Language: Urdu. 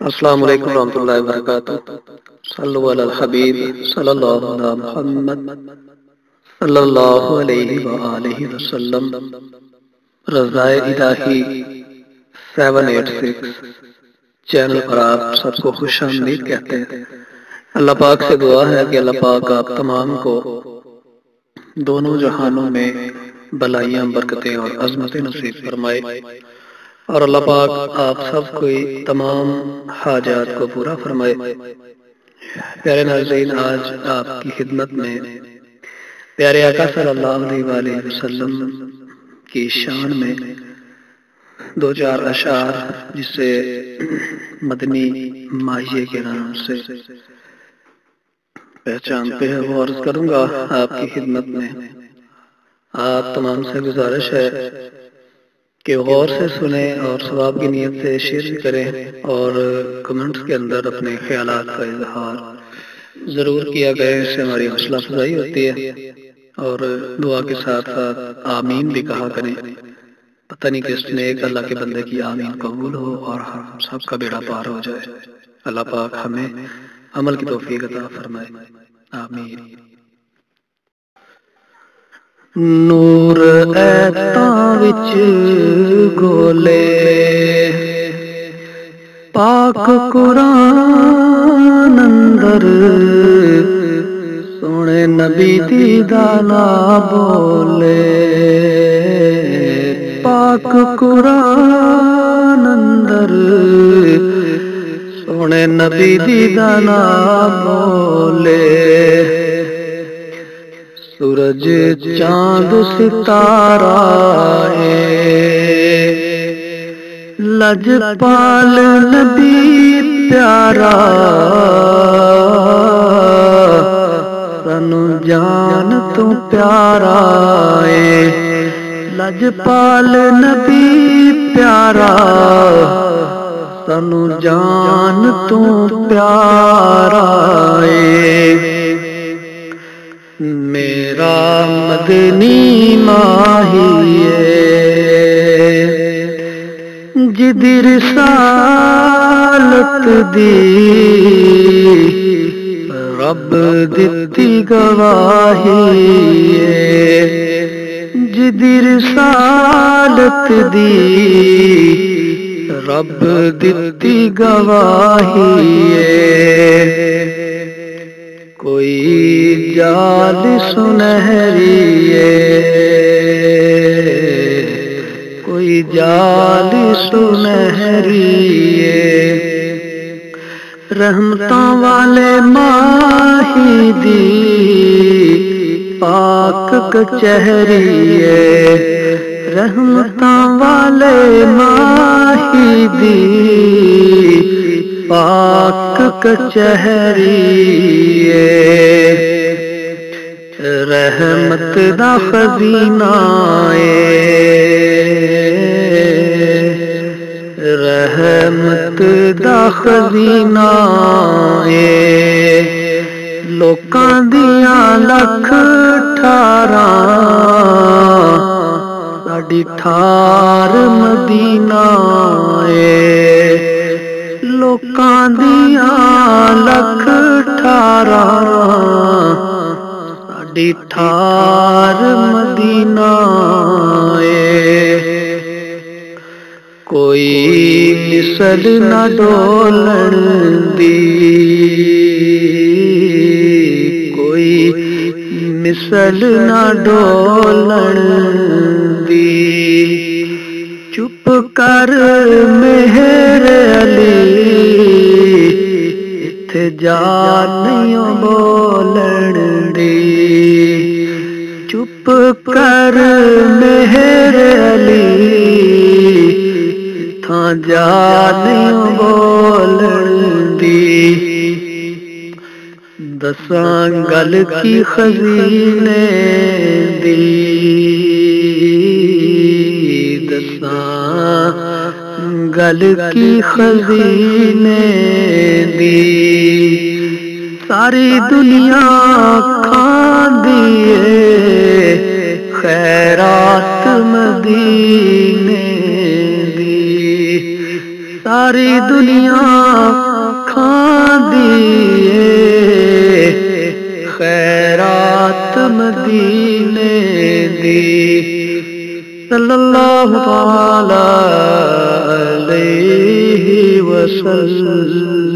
السلام علیکم ورحمۃ اللہ وبرکاتہ۔ صلو علی الحبیب صلی اللہ علی محمد صلی اللہ علیہ وآلہ وسلم۔ رضائے الہی 786 چینل پر آپ سب کو خوش آمدید کہتے ہیں۔ اللہ پاک سے دعا ہے کہ اللہ پاک آپ تمام کو دونوں جہانوں میں بلائیاں، برکتیں اور عظمتیں نصیب فرمائے، اور اللہ پاک آپ سب کو تمام حاجات کو پورا فرمائے۔ پیارے ناظرین، آج آپ کی خدمت میں پیارے آقا صلی اللہ علیہ وآلہ وسلم کی شان میں دو چار اشعار جسے مدنی ماہیے کے نام سے پہچانتے ہیں وہ عرض کروں گا آپ کی خدمت میں۔ آپ تمام سے گزارش ہے کہ غور سے سنیں اور ثواب کی نیت سے شیئر بھی کریں، اور کمنٹس کے اندر اپنے خیالات کا اظہار ضرور کیا کریں، اس سے ہماری حوصلہ افزائی ہوتی ہے، اور دعا کے ساتھ ساتھ آمین بھی کہا کریں۔ پتہ نہیں کس نیک اللہ کے بندے کی آمین قبول ہو اور ہم سب کا بیڑا پار ہو جائے۔ اللہ پاک ہمیں عمل کی توفیق عطا فرمائے، آمین۔ نور ایتاں وچ گولے پاک قرآن اندر، سونے نبی دی دانا بولے پاک قرآن اندر، سونے نبی دی دانا بولے، سورج چاند ستارہ لجپال نبی پیارا، سانو جان تو پیارا ہے، لجپال نبی پیارا، سانو جان تو پیارا ہے۔ میرا مدنی ماہی جدی رسالت دی رب دتی گواہی، جدی رسالت دی رب دتی گواہی، کوئی جال سنہری کوئی جال سنہری، رحمتاں والے ماہی دی پاک کچہری، رحمتاں والے ماہی دی پاک کچہری، رحمت دا خزینہ رحمت دا خزینہ، لوکاں دیاں لکھ ٹھاراں ساڈی ٹھار مدینہ، لوکاں دیاں لکھ ٹھاراں ساڈی ٹھار مدینہ، کوئی مثل نہ ڈولن دی، کوئی مثل نہ ڈولن دی، چپ کر مہر علی اتھے جا نہیں بولن دی، چپ کر مہر علی تھاں جا نہیں بولن دی، دساں گل کی خزینے دی، دساں گل کی خزینے دی، ساری دنیا کھاندی خیرات مدینے دی، ساری دنیا کھاندی خیرات مدینے دی صلی اللہ تعالی علیہ وسلم.